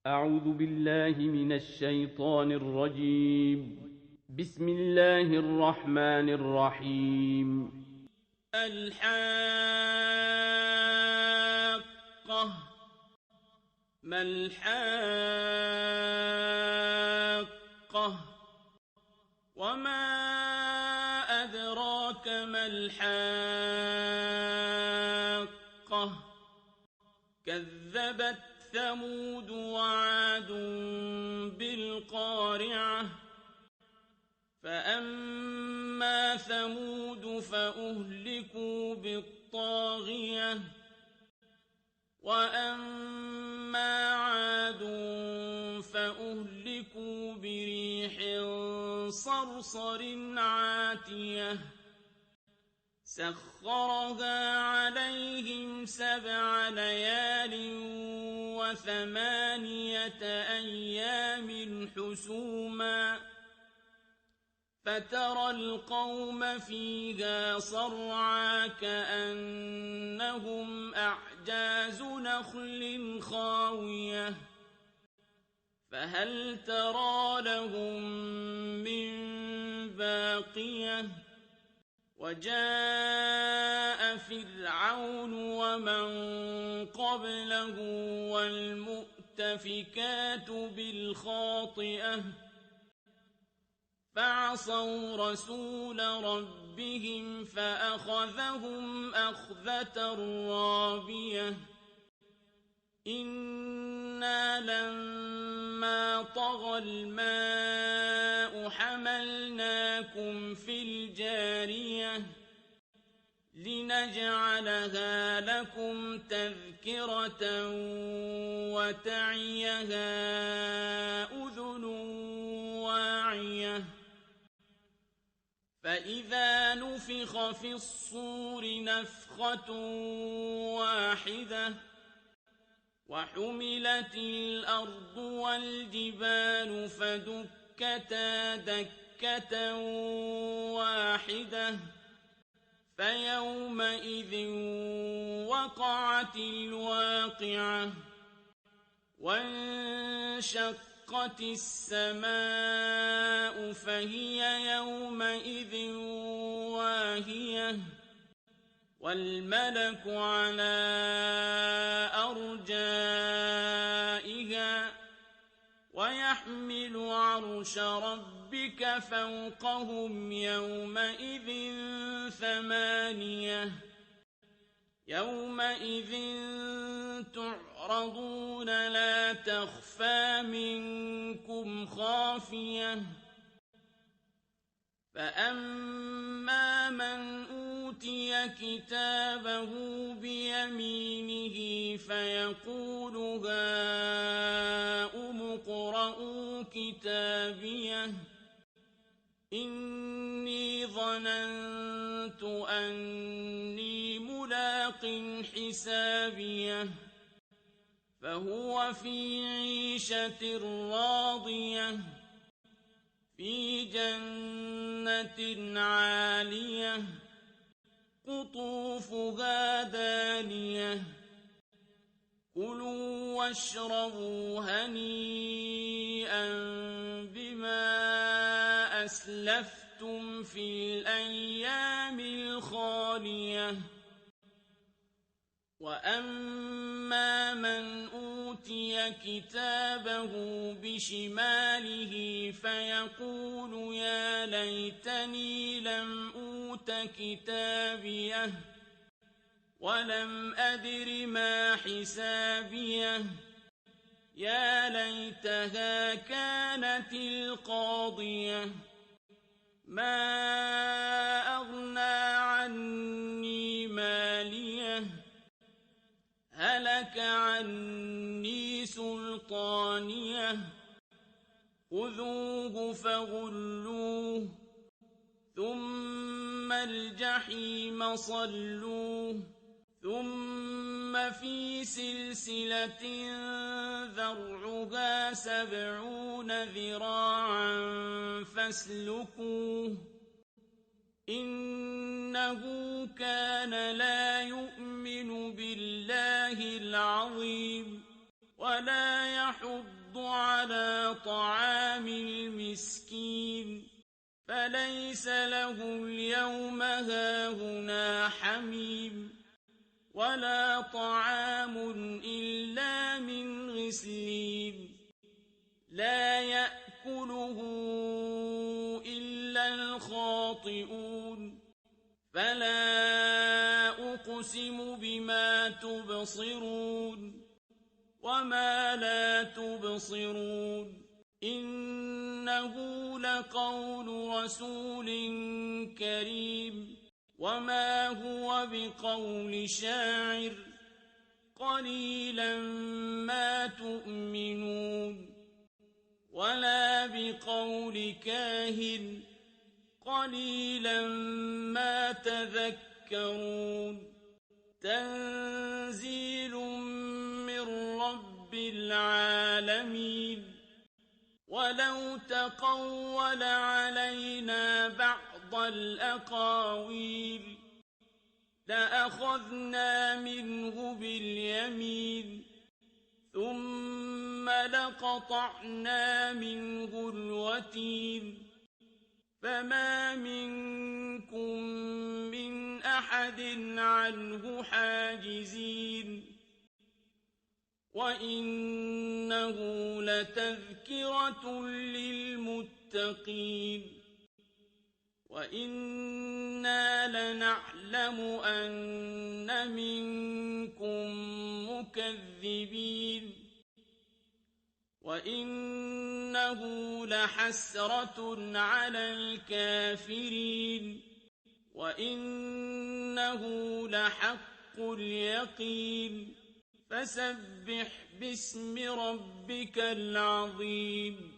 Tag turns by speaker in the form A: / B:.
A: أعوذ بالله من الشيطان الرجيم. بسم الله الرحمن الرحيم. الحاقة. ما الحاقة؟ وما أدراك ما الحاقة؟ كذبت ثمود وعاد بالقارعة. فأما ثمود فأهلكوا بالطاغية، وأما عاد فأهلكوا بريح صرصر عاتية سخرها عليهم 7 ليال و8 أيام حسوما، فترى القوم فيها صرعى كأنهم أعجاز نخل خاوية، فهل ترى لهم من باقية؟ وجاء فرعون ومن قبله والمؤتفكات بالخاطئة، فعصوا رسول ربهم فأخذهم أخذة رابية. إنا لما طغى الماء حملناكم في الجارية لنجعلها لكم تذكرة وتعيها أذن واعية. فإذا نفخ في الصور نفخة واحدة، وحملت الأرض والجبال فدكتا دكة واحدة، فيومئذ وقعت الواقعة. وانشقت السماء فهي يومئذ واهية، والملك على أرجائها، ويحمل عرش ربك فوقهم يومئذ 8. يومئذ تعرضون لا تخفى منكم خافية. فأما من أوتي كتابه بيمينه فيقول هاؤم اقرءوا كتابيه إني ظننت أني ملاق حسابيه، فهو في عيشة راضية في جنة عالية قطوفها دانية. كلوا واشربوا هنيئا بما أسلفتم في الأيام الخالية. وأما من أوتي كتابه بشماله فيقول يا ليتني لم أوت كتابيه ولم أدر ما حسابيه، يا ليتها كانت القاضية ما أغنى عني ماليه هلك عني سلطانيه. خذوه فغلوه ثم الجحيم صلوه ثم في سلسلة ذرعها 70 ذراعا فاسلكوه إنه كان لا يؤمن بالله العظيم ولا يحض على طعام المسكين فليس له اليوم هاهنا حميم ولا طعام إلا من غسلين لا يأكله إلا الخاطئون فلا أقسم بما تبصرون وما لا تبصرون إنه لقول رسول كريم وما هو بقول شاعر قليلا ما تؤمنون ولا بقول كاهن قليلا ما تذكرون تنزيل من رب العالمين ولو تقول علينا بعض الأقاويل لأخذنا منه باليمين ثم لقطعنا منه الوتين فما منكم من أحد عنه حاجزين وإنه لتذكرة للمتقين وإنا لنعلم أن منكم مكذبين وإنه لحسرة على الكافرين وإنه لحق اليقين فسبح باسم ربك العظيم